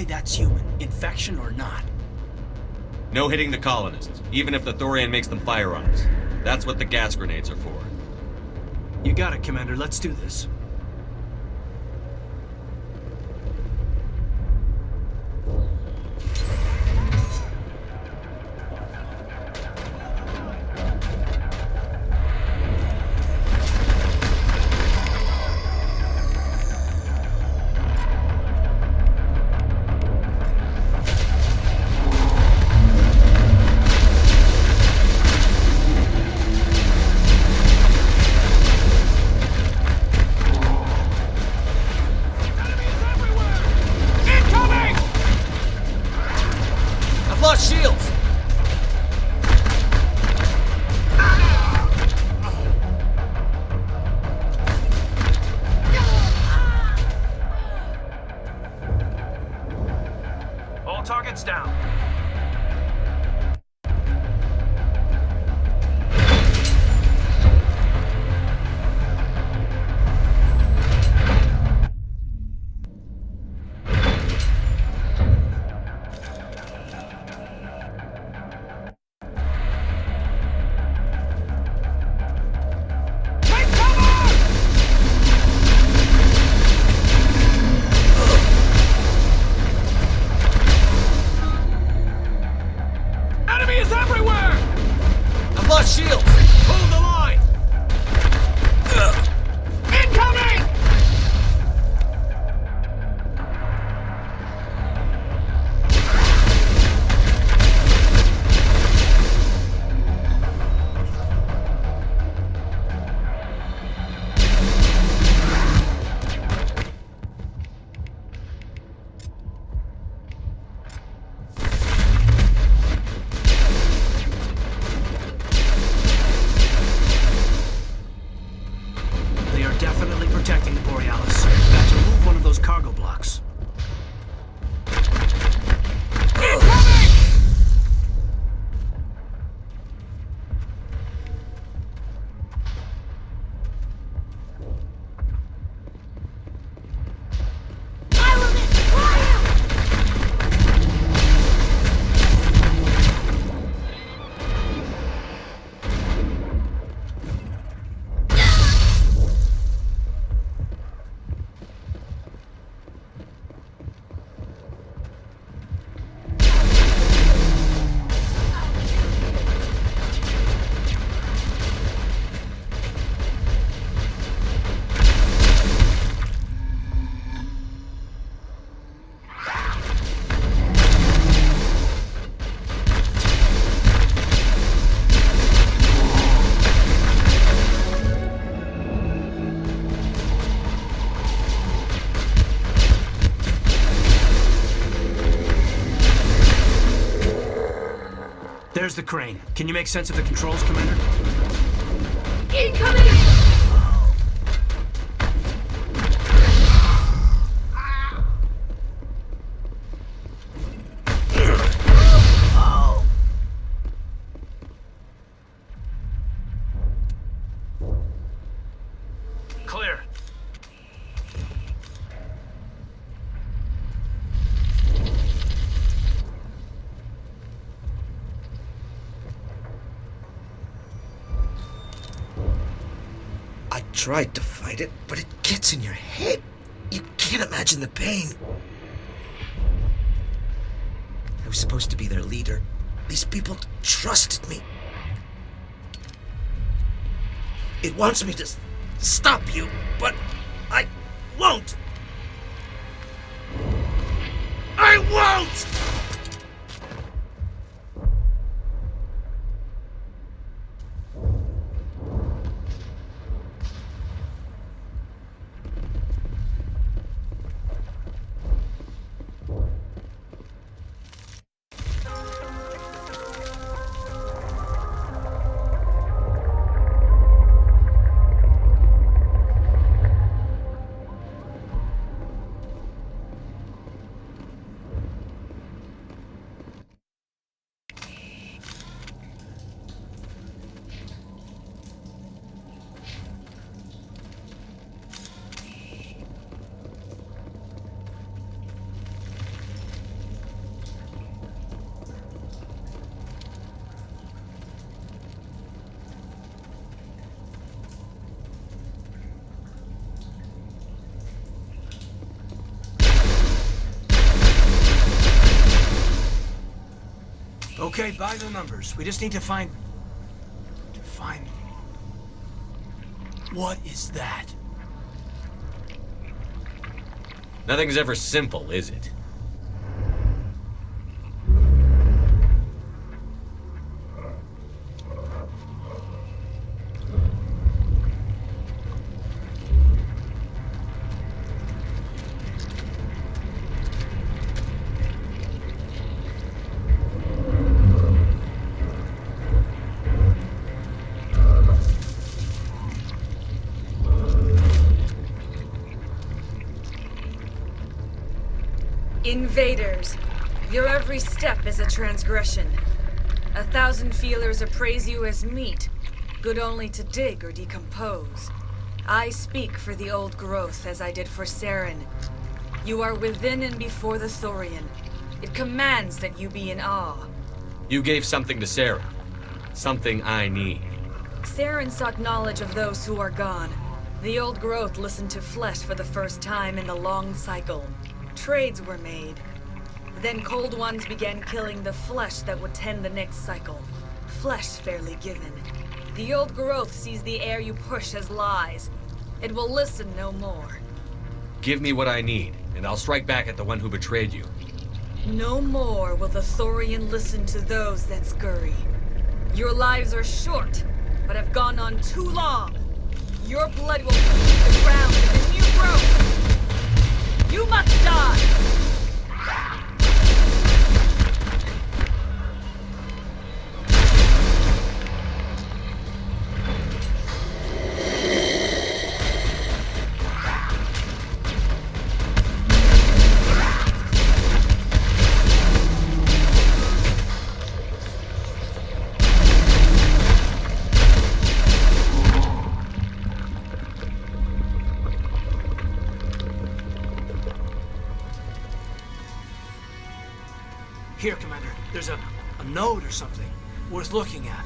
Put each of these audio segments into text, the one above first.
that's human, infection or not. No hitting the colonists, even if the Thorian makes them fire on us. That's what the gas grenades are for. You got it, Commander. Let's do this. Shields! All targets down. Shields! Hold the line! Incoming! Definitely protecting the Borealis. Got to move one of those cargo blocks. Incoming! I will destroy There's the crane. Can you make sense of the controls, Commander? Incoming! Clear. I tried to fight it, but it gets in your head. You can't imagine the pain. I was supposed to be their leader. These people trusted me. It wants me to stop you, but I won't. I won't! Okay, by the numbers. We just need to find... What is that? Nothing's ever simple, is it? Invaders, your every step is a transgression. 1,000 feelers appraise you as meat, good only to dig or decompose. I speak for the old growth as I did for Saren. You are within and before the Thorian. It commands that you be in awe. You gave something to Sarah. Something I need. Saren sought knowledge of those who are gone. The old growth listened to flesh for the first time in the long cycle. Trades were made. Then Cold Ones began killing the flesh that would tend the next cycle. Flesh fairly given. The old growth sees the air you push as lies. It will listen no more. Give me what I need, and I'll strike back at the one who betrayed you. No more will the Thorian listen to those that scurry. Your lives are short, but have gone on too long. Your blood will feed the ground of the new growth. You must die! Here, Commander. There's a note or something worth looking at.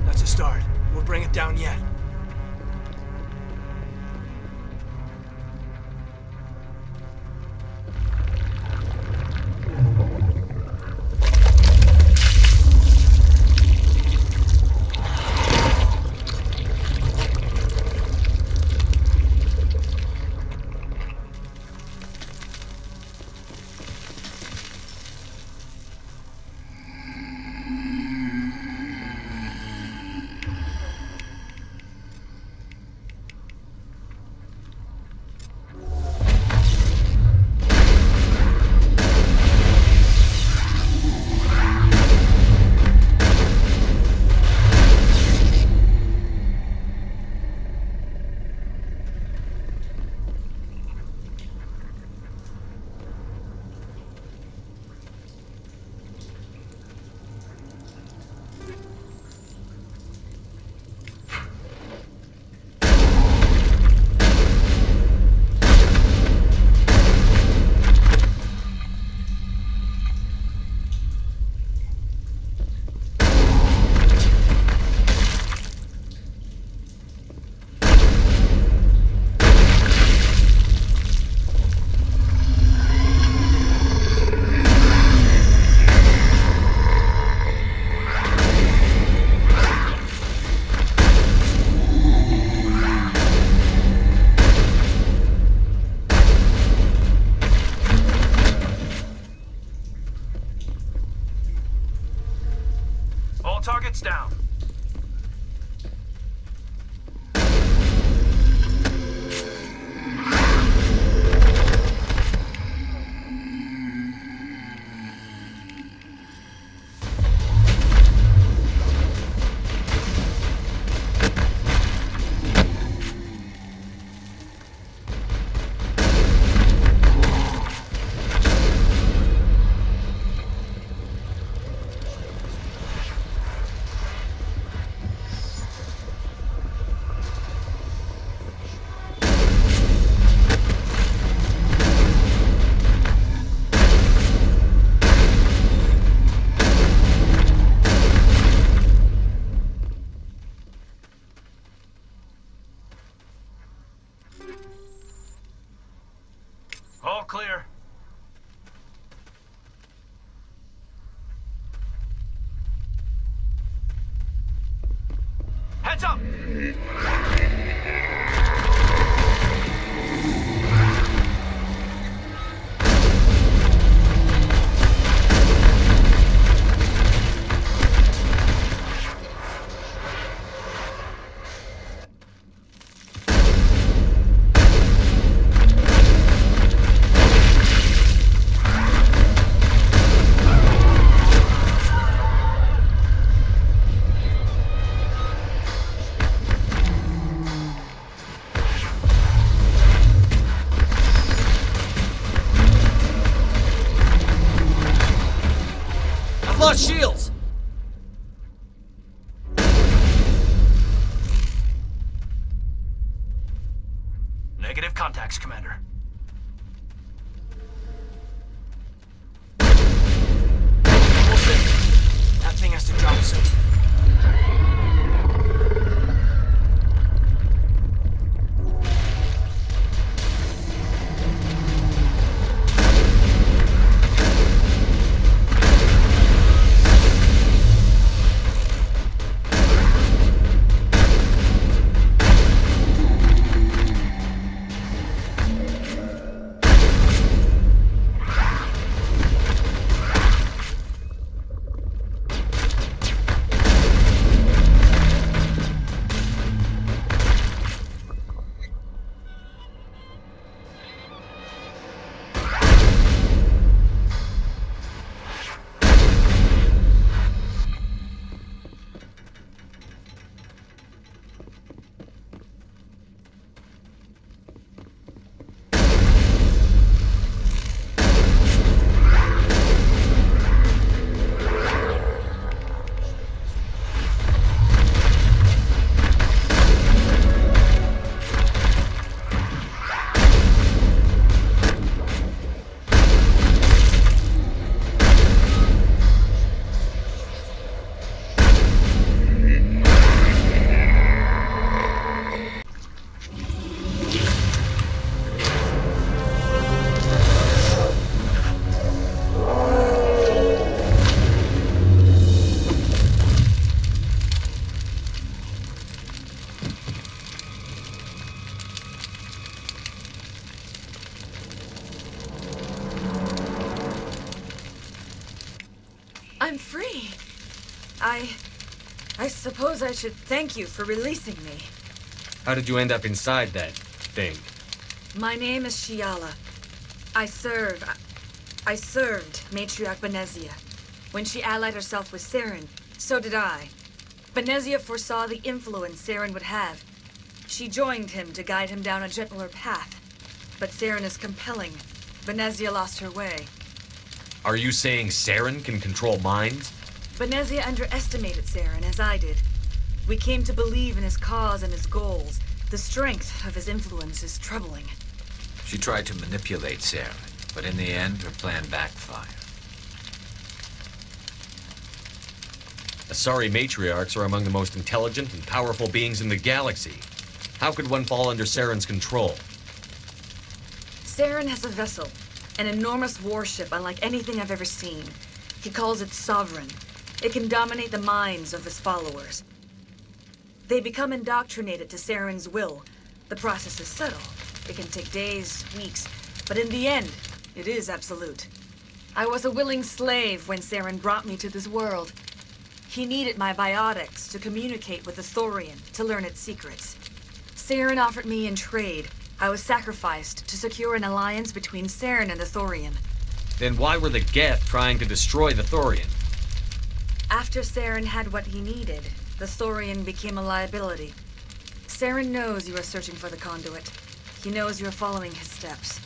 That's a start. We'll bring it down yet. Targets down. All clear. Heads up! Lost shields! Negative contacts, Commander. Wilson, that thing has to drop soon. I'm free. I suppose I should thank you for releasing me. How did you end up inside that thing? My name is Shiala. I served Matriarch Benezia. When she allied herself with Saren, so did I. Benezia foresaw the influence Saren would have. She joined him to guide him down a gentler path. But Saren is compelling. Benezia lost her way. Are you saying Saren can control minds? Benezia underestimated Saren, as I did. We came to believe in his cause and his goals. The strength of his influence is troubling. She tried to manipulate Saren, but in the end, her plan backfired. Asari matriarchs are among the most intelligent and powerful beings in the galaxy. How could one fall under Saren's control? Saren has a vessel, an enormous warship unlike anything I've ever seen. He calls it Sovereign. It can dominate the minds of his followers. They become indoctrinated to Saren's will. The process is subtle. It can take days, weeks, but in the end, it is absolute. I was a willing slave when Saren brought me to this world. He needed my biotics to communicate with the Thorian, to learn its secrets. Saren offered me in trade. I was sacrificed to secure an alliance between Saren and the Thorian. Then why were the Geth trying to destroy the Thorian? After Saren had what he needed, the Thorian became a liability. Saren knows you are searching for the conduit. He knows you are following his steps.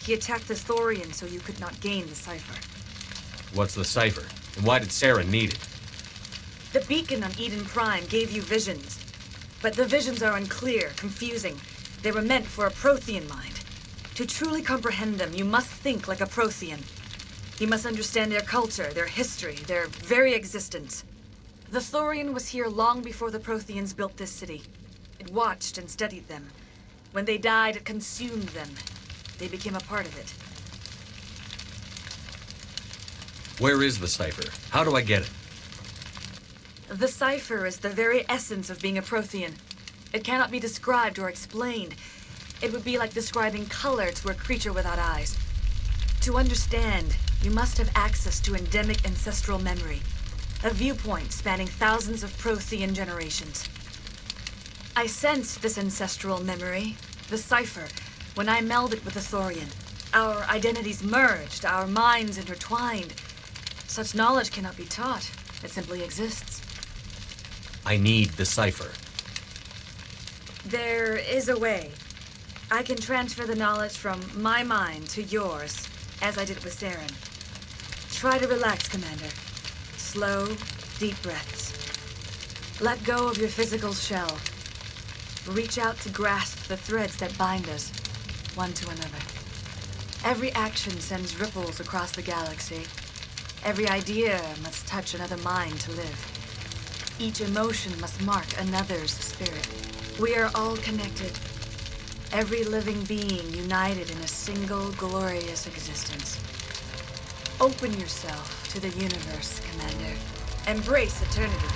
He attacked the Thorian so you could not gain the cipher. What's the cipher? And why did Saren need it? The beacon on Eden Prime gave you visions. But the visions are unclear, confusing. They were meant for a Prothean mind. To truly comprehend them, you must think like a Prothean. You must understand their culture, their history, their very existence. The Thorian was here long before the Protheans built this city. It watched and studied them. When they died, it consumed them. They became a part of it. Where is the cipher? How do I get it? The cipher is the very essence of being a Prothean. It cannot be described or explained. It would be like describing color to a creature without eyes. To understand, you must have access to endemic ancestral memory, a viewpoint spanning thousands of Prothean generations. I sensed this ancestral memory, the cipher, when I melded with the Thorian. Our identities merged, our minds intertwined. Such knowledge cannot be taught. It simply exists. I need the cipher. There is a way. I can transfer the knowledge from my mind to yours, as I did with Saren. Try to relax, Commander. Slow, deep breaths. Let go of your physical shell. Reach out to grasp the threads that bind us, one to another. Every action sends ripples across the galaxy. Every idea must touch another mind to live. Each emotion must mark another's spirit. We are all connected. Every living being united in a single glorious existence. Open yourself to the universe, Commander. Embrace eternity.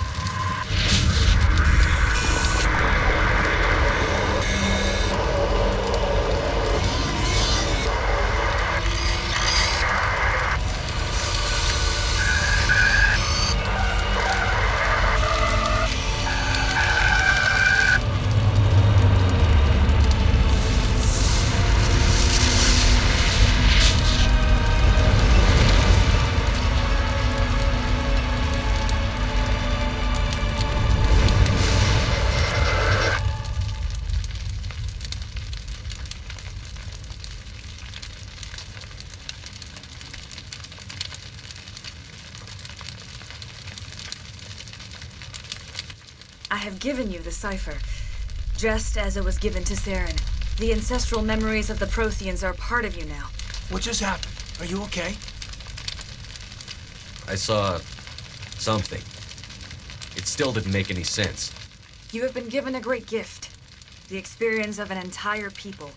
I have given you the cipher, just as it was given to Saren. The ancestral memories of the Protheans are part of you now. What just happened? Are you okay? I saw something. It still didn't make any sense. You have been given a great gift, the experience of an entire people.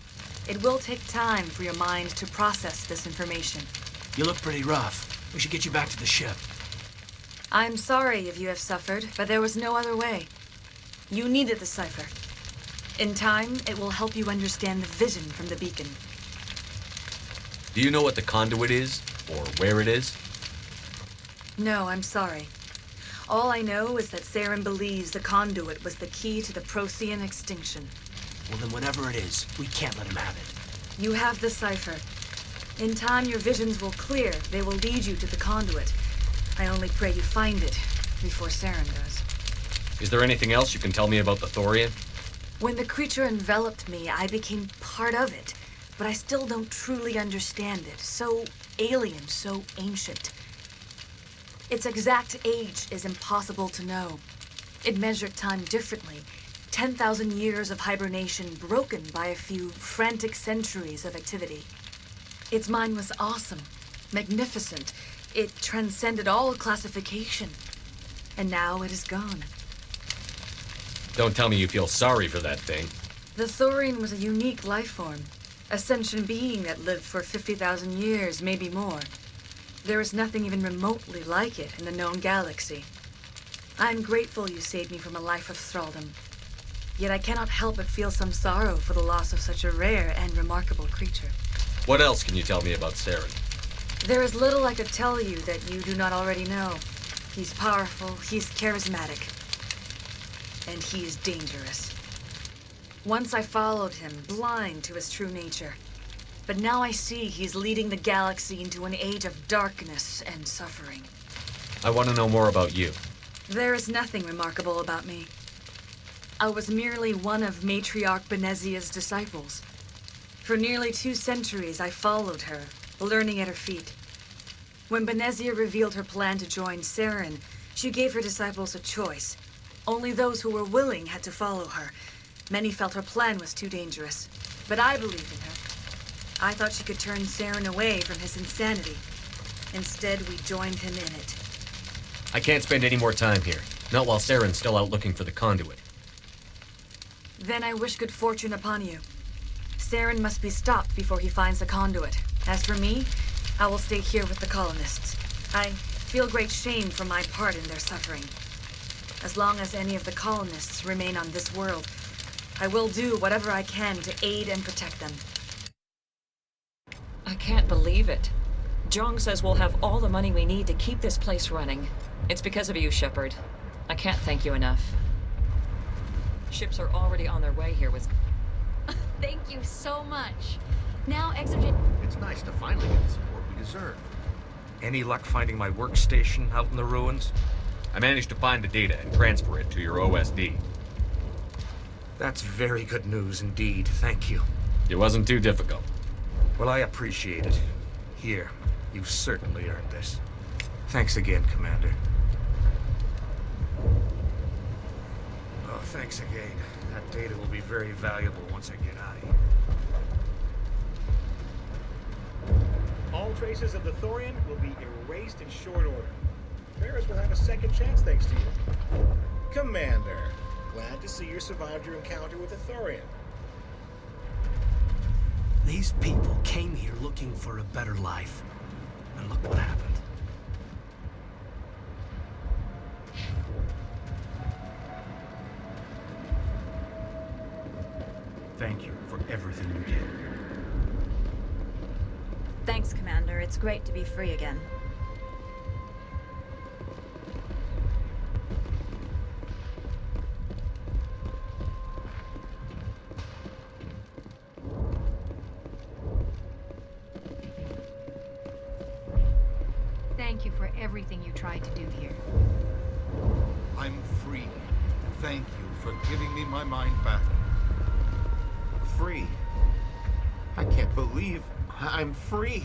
It will take time for your mind to process this information. You look pretty rough. We should get you back to the ship. I'm sorry if you have suffered, but there was no other way. You needed the cipher. In time, it will help you understand the vision from the beacon. Do you know what the conduit is? Or where it is? No, I'm sorry. All I know is that Saren believes the conduit was the key to the Prothean extinction. Well, then whatever it is, we can't let him have it. You have the cipher. In time, your visions will clear. They will lead you to the conduit. I only pray you find it before Saren does. Is there anything else you can tell me about the Thorian? When the creature enveloped me, I became part of it, but I still don't truly understand it. So alien, so ancient. Its exact age is impossible to know. It measured time differently. 10,000 years of hibernation broken by a few frantic centuries of activity. Its mind was awesome, magnificent. It transcended all classification. And now it is gone. Don't tell me you feel sorry for that thing. The Thorian was a unique life form. A sentient being that lived for 50,000 years, maybe more. There is nothing even remotely like it in the known galaxy. I'm grateful you saved me from a life of thraldom. Yet I cannot help but feel some sorrow for the loss of such a rare and remarkable creature. What else can you tell me about Saren? There is little I could tell you that you do not already know. He's powerful, he's charismatic, and he is dangerous. Once I followed him, blind to his true nature. But now I see he's leading the galaxy into an age of darkness and suffering. I want to know more about you. There is nothing remarkable about me. I was merely one of Matriarch Benezia's disciples. For nearly 2 centuries, I followed her, learning at her feet. When Benezia revealed her plan to join Saren, she gave her disciples a choice. Only those who were willing had to follow her. Many felt her plan was too dangerous, but I believed in her. I thought she could turn Saren away from his insanity. Instead, we joined him in it. I can't spend any more time here. Not while Saren's still out looking for the conduit. Then I wish good fortune upon you. Saren must be stopped before he finds the conduit. As for me, I will stay here with the colonists. I feel great shame for my part in their suffering. As long as any of the colonists remain on this world, I will do whatever I can to aid and protect them. I can't believe it. Jong says we'll have all the money we need to keep this place running. It's because of you, Shepard. I can't thank you enough. Ships are already on their way here with... Thank you so much. Now exit... It's nice to finally get the support we deserve. Any luck finding my workstation out in the ruins? I managed to find the data and transfer it to your OSD. That's very good news indeed, thank you. It wasn't too difficult. Well, I appreciate it. Here, you've certainly earned this. Thanks again, Commander. Oh, thanks again. That data will be very valuable once I get out of here. All traces of the Thorian will be erased in short order. Ferris will have a second chance thanks to you. Commander, glad to see you survived your encounter with the Thorian. These people came here looking for a better life. And look what happened. Thank you for everything you did. Thanks, Commander. It's great to be free again. Thank you for everything you tried to do here. I'm free. Thank you for giving me my mind back. Free. I can't believe I'm free.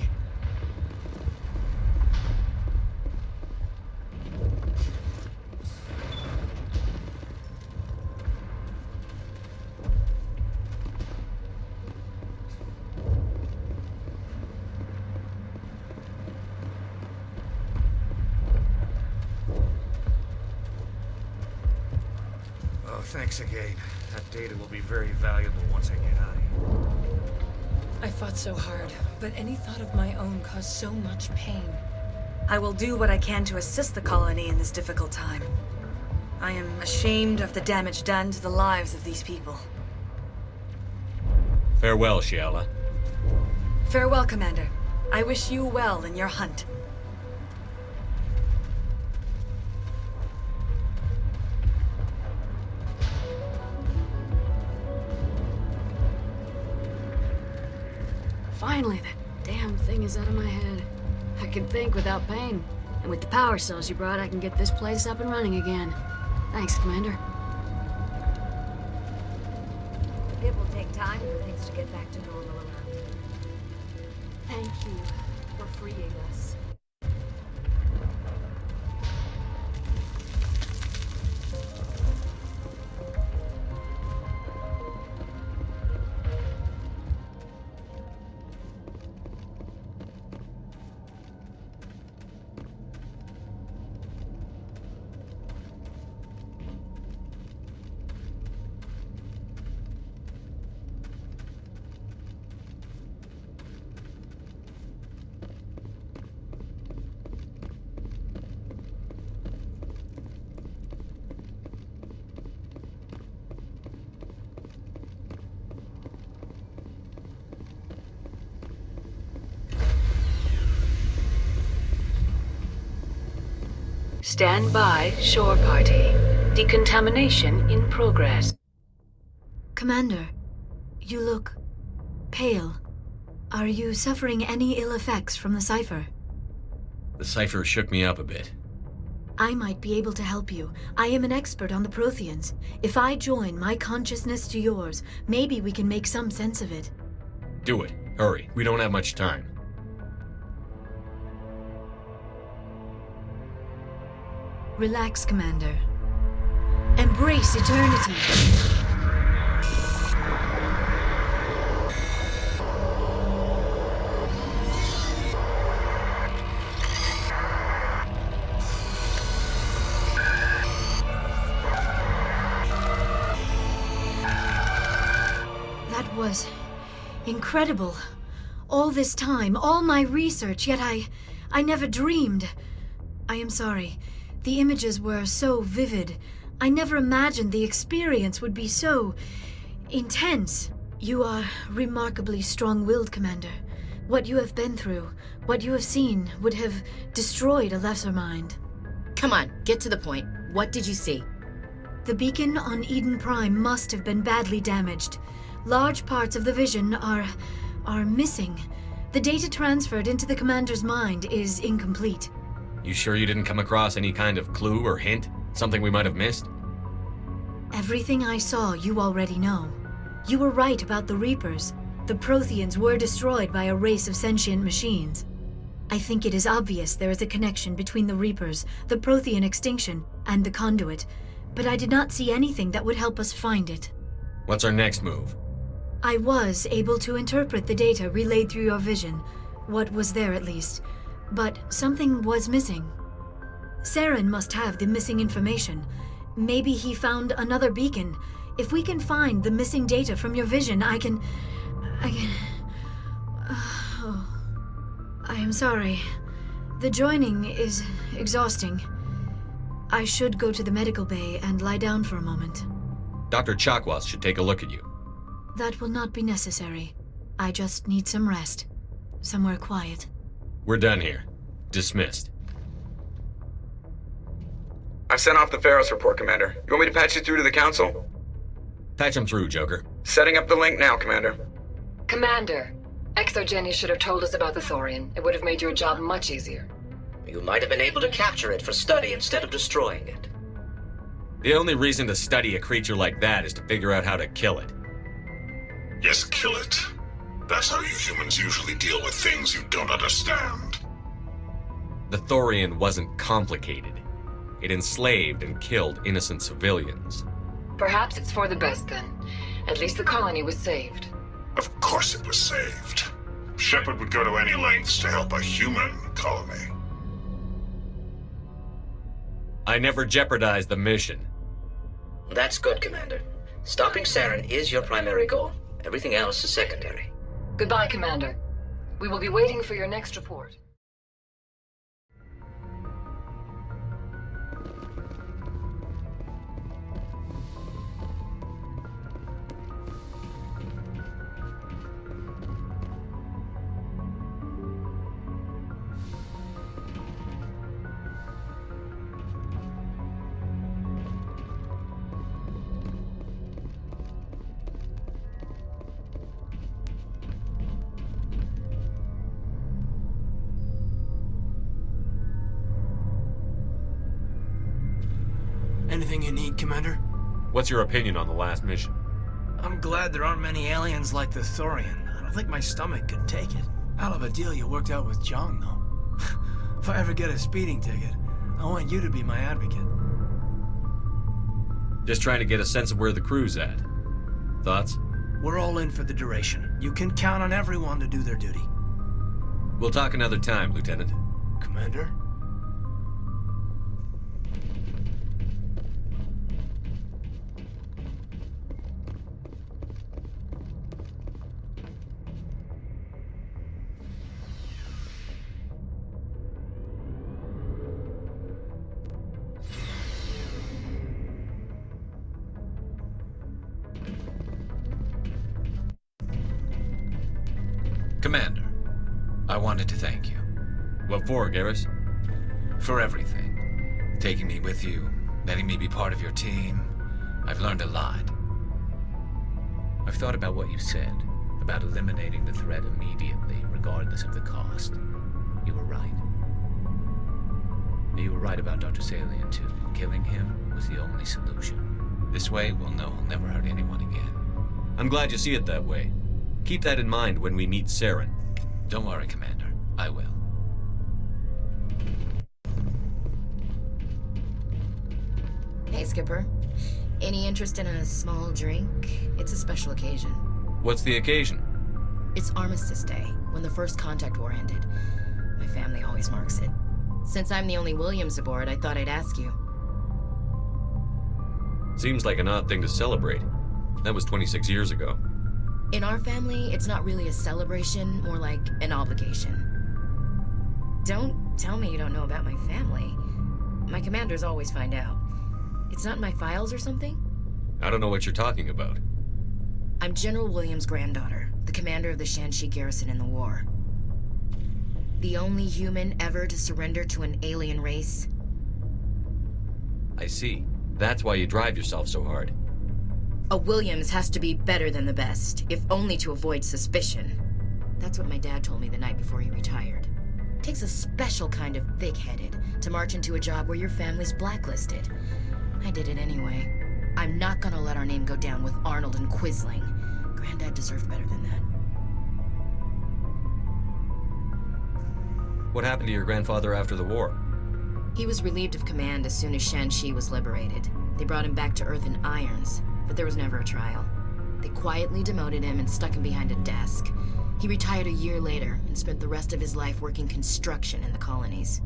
Oh, thanks again. That data will be very valuable once I get out of here. I fought so hard, but any thought of my own caused so much pain. I will do what I can to assist the colony in this difficult time. I am ashamed of the damage done to the lives of these people. Farewell, Shiala. Farewell, Commander. I wish you well in your hunt. Finally, that damn thing is out of my head. I can think without pain. And with the power cells you brought, I can get this place up and running again. Thanks, Commander. It will take time for things to get back to normal around here. Thank you for freeing us. Stand by, shore party. Decontamination in progress. Commander, you look pale. Are you suffering any ill effects from the cipher? The cipher shook me up a bit. I might be able to help you. I am an expert on the Protheans. If I join my consciousness to yours, maybe we can make some sense of it. Do it. Hurry. We don't have much time. Relax, Commander. Embrace eternity. That was incredible. All this time, all my research, yet I never dreamed. I am sorry. The images were so vivid. I never imagined the experience would be so intense. You are remarkably strong-willed, Commander. What you have been through, what you have seen, would have destroyed a lesser mind. Come on, get to the point. What did you see? The beacon on Eden Prime must have been badly damaged. Large parts of the vision are missing. The data transferred into the Commander's mind is incomplete. You sure you didn't come across any kind of clue or hint? Something we might have missed? Everything I saw, you already know. You were right about the Reapers. The Protheans were destroyed by a race of sentient machines. I think it is obvious there is a connection between the Reapers, the Prothean extinction, and the Conduit, but I did not see anything that would help us find it. What's our next move? I was able to interpret the data relayed through your vision, what was there at least, but something was missing. Saren must have the missing information. Maybe he found another beacon. If we can find the missing data from your vision, I can... I am sorry. The joining is exhausting. I should go to the medical bay and lie down for a moment. Dr. Chakwas should take a look at you. That will not be necessary. I just need some rest. Somewhere quiet. We're done here. Dismissed. I've sent off the Feros report, Commander. You want me to patch you through to the Council? Patch him through, Joker. Setting up the link now, Commander. Commander, Exogeny should have told us about the Thorian. It would have made your job much easier. You might have been able to capture it for study instead of destroying it. The only reason to study a creature like that is to figure out how to kill it. Yes, kill it. That's how you humans usually deal with things you don't understand. The Thorian wasn't complicated. It enslaved and killed innocent civilians. Perhaps it's for the best then. At least the colony was saved. Of course it was saved. Shepard would go to any lengths to help a human colony. I never jeopardized the mission. That's good, Commander. Stopping Saren is your primary goal. Everything else is secondary. Goodbye, Commander. We will be waiting for your next report. Anything you need, Commander? What's your opinion on the last mission? I'm glad there aren't many aliens like the Thorian. I don't think my stomach could take it. Hell of a deal you worked out with Jong, though. If I ever get a speeding ticket, I want you to be my advocate. Just trying to get a sense of where the crew's at. Thoughts? We're all in for the duration. You can count on everyone to do their duty. We'll talk another time, Lieutenant. Commander? Commander, I wanted to thank you. What for, Garrus? For everything. Taking me with you, letting me be part of your team. I've learned a lot. I've thought about what you said, about eliminating the threat immediately, regardless of the cost. You were right. You were right about Dr. Salian, too. Killing him was the only solution. This way, we'll know he'll never hurt anyone again. I'm glad you see it that way. Keep that in mind when we meet Saren. Don't worry, Commander. I will. Hey, Skipper. Any interest in a small drink? It's a special occasion. What's the occasion? It's Armistice Day, when the first contact war ended. My family always marks it. Since I'm the only Williams aboard, I thought I'd ask you. Seems like an odd thing to celebrate. That was 26 years ago. In our family, it's not really a celebration, more like an obligation. Don't tell me you don't know about my family. My commanders always find out. It's not in my files or something? I don't know what you're talking about. I'm General Williams' granddaughter, the commander of the Shanxi garrison in the war. The only human ever to surrender to an alien race. I see. That's why you drive yourself so hard. A Williams has to be better than the best, if only to avoid suspicion. That's what my dad told me the night before he retired. It takes a special kind of thick-headed to march into a job where your family's blacklisted. I did it anyway. I'm not gonna let our name go down with Arnold and Quisling. Granddad deserved better than that. What happened to your grandfather after the war? He was relieved of command as soon as Shanxi was liberated. They brought him back to Earth in irons, but there was never a trial. They quietly demoted him and stuck him behind a desk. He retired a year later and spent the rest of his life working construction in the colonies.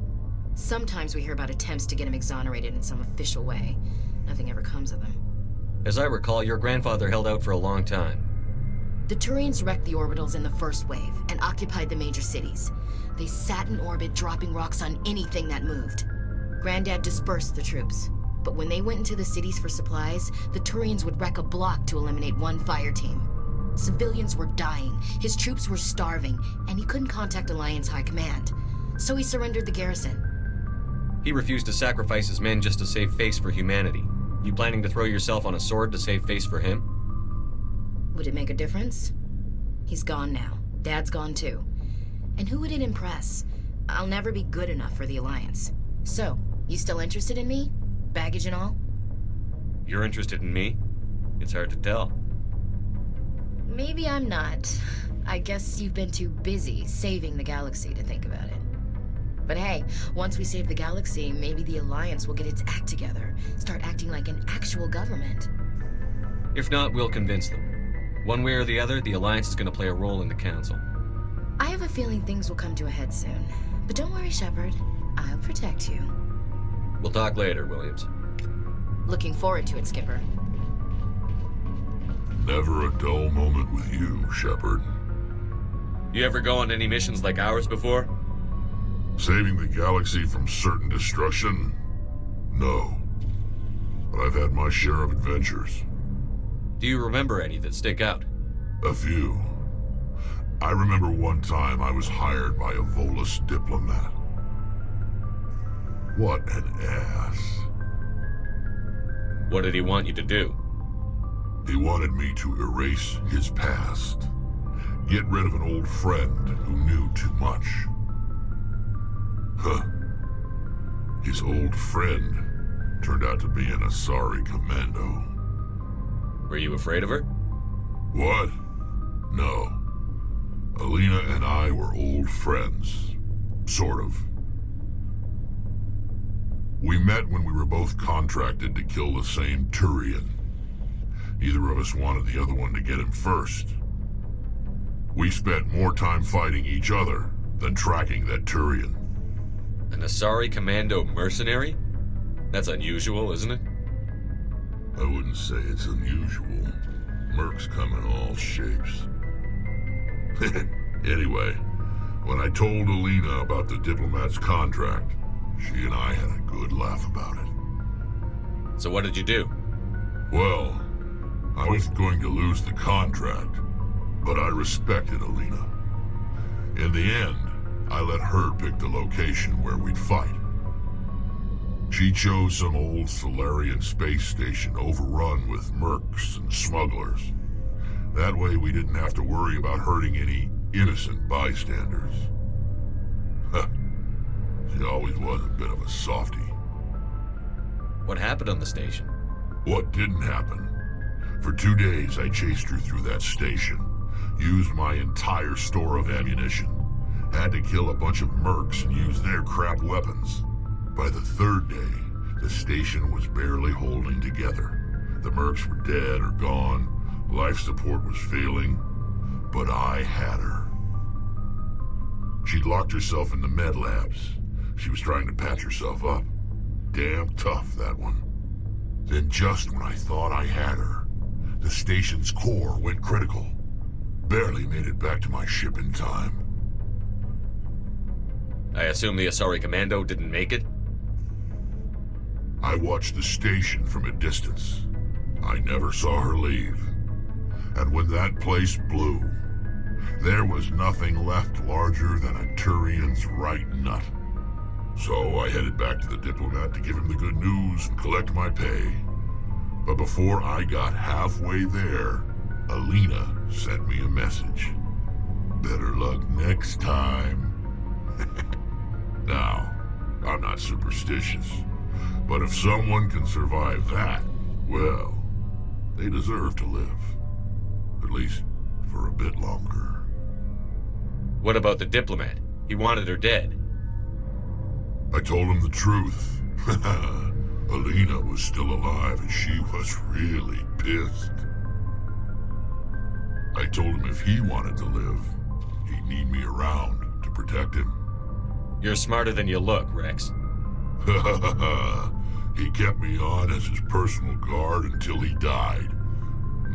Sometimes we hear about attempts to get him exonerated in some official way. Nothing ever comes of them. As I recall, your grandfather held out for a long time. The Turians wrecked the orbitals in the first wave and occupied the major cities. They sat in orbit, dropping rocks on anything that moved. Granddad dispersed the troops, but when they went into the cities for supplies, the Turians would wreck a block to eliminate one fire team. Civilians were dying, his troops were starving, and he couldn't contact Alliance High Command. So he surrendered the garrison. He refused to sacrifice his men just to save face for humanity. You planning to throw yourself on a sword to save face for him? Would it make a difference? He's gone now. Dad's gone too. And who would it impress? I'll never be good enough for the Alliance. So, you still interested in me? Baggage and all? You're interested in me? It's hard to tell. Maybe I'm not. I guess you've been too busy saving the galaxy to think about it. But hey, once we save the galaxy, maybe the Alliance will get its act together. Start acting like an actual government. If not, we'll convince them. One way or the other, the Alliance is going to play a role in the Council. I have a feeling things will come to a head soon. But don't worry, Shepard. I'll protect you. We'll talk later, Williams. Looking forward to it, Skipper. Never a dull moment with you, Shepard. You ever go on any missions like ours before? Saving the galaxy from certain destruction? No. But I've had my share of adventures. Do you remember any that stick out? A few. I remember one time I was hired by a Volus diplomat. What an ass. What did he want you to do? He wanted me to erase his past. Get rid of an old friend who knew too much. Huh. His old friend turned out to be an Asari commando. Were you afraid of her? What? No. Alina and I were old friends. Sort of. We met when we were both contracted to kill the same Turian. Neither of us wanted the other one to get him first. We spent more time fighting each other than tracking that Turian. An Asari commando mercenary? That's unusual, isn't it? I wouldn't say it's unusual. Mercs come in all shapes. Anyway, when I told Alina about the diplomat's contract, she and I had a good laugh about it. So what did you do? Well, I was going to lose the contract, but I respected Alina. In the end, I let her pick the location where we'd fight. She chose some old Solarian space station overrun with mercs and smugglers. That way we didn't have to worry about hurting any innocent bystanders. She always was a bit of a softie. What happened on the station? What didn't happen? For 2 days I chased her through that station. Used my entire store of ammunition. Had to kill a bunch of mercs and use their crap weapons. By the 3rd day, the station was barely holding together. The mercs were dead or gone. Life support was failing. But I had her. She'd locked herself in the med labs. She was trying to patch herself up. Damn tough, that one. Then just when I thought I had her, the station's core went critical. Barely made it back to my ship in time. I assume the Asari Commando didn't make it? I watched the station from a distance. I never saw her leave. And when that place blew, there was nothing left larger than a Turian's right nut. So I headed back to the diplomat to give him the good news and collect my pay. But before I got halfway there, Alina sent me a message. Better luck next time. Now, I'm not superstitious, but if someone can survive that, well, they deserve to live. At least for a bit longer. What about the diplomat? He wanted her dead. I told him the truth. Alina was still alive and she was really pissed. I told him if he wanted to live, he'd need me around to protect him. You're smarter than you look, Rex. He kept me on as his personal guard until he died.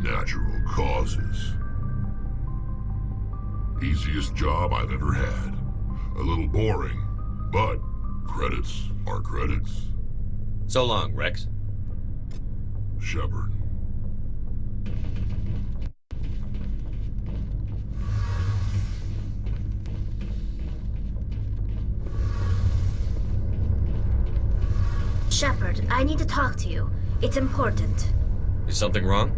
Natural causes. Easiest job I've ever had. A little boring, but credits are credits. So long, Rex. Shepard. Shepard, I need to talk to you. It's important. Is something wrong?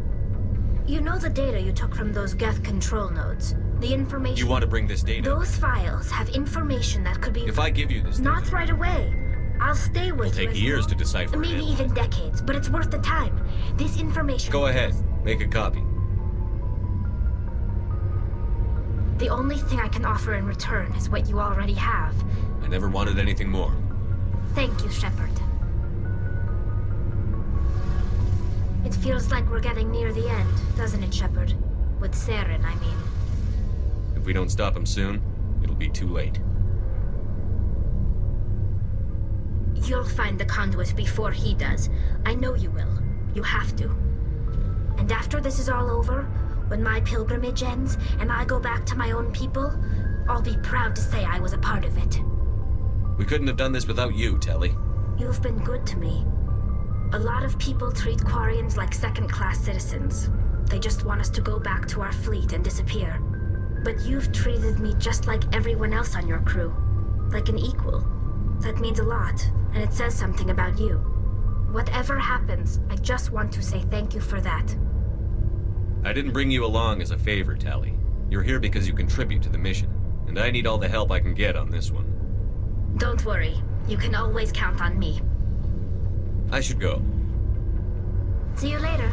You know the data you took from those Geth control nodes? The information... You want to bring this data? Those files have information that could be... If I give you this data... Not right away. I'll stay with you. It'll take years to decipher. Maybe even decades, but it's worth the time. This information... Go ahead. Make a copy. The only thing I can offer in return is what you already have. I never wanted anything more. Thank you, Shepard. It feels like we're getting near the end, doesn't it, Shepard? With Saren, I mean. If we don't stop him soon, it'll be too late. You'll find the conduit before he does. I know you will. You have to. And after this is all over, when my pilgrimage ends and I go back to my own people, I'll be proud to say I was a part of it. We couldn't have done this without you, Telly. You've been good to me. A lot of people treat Quarians like second-class citizens. They just want us to go back to our fleet and disappear. But you've treated me just like everyone else on your crew. Like an equal. That means a lot, and it says something about you. Whatever happens, I just want to say thank you for that. I didn't bring you along as a favor, Tally. You're here because you contribute to the mission, and I need all the help I can get on this one. Don't worry. You can always count on me. I should go. See you later.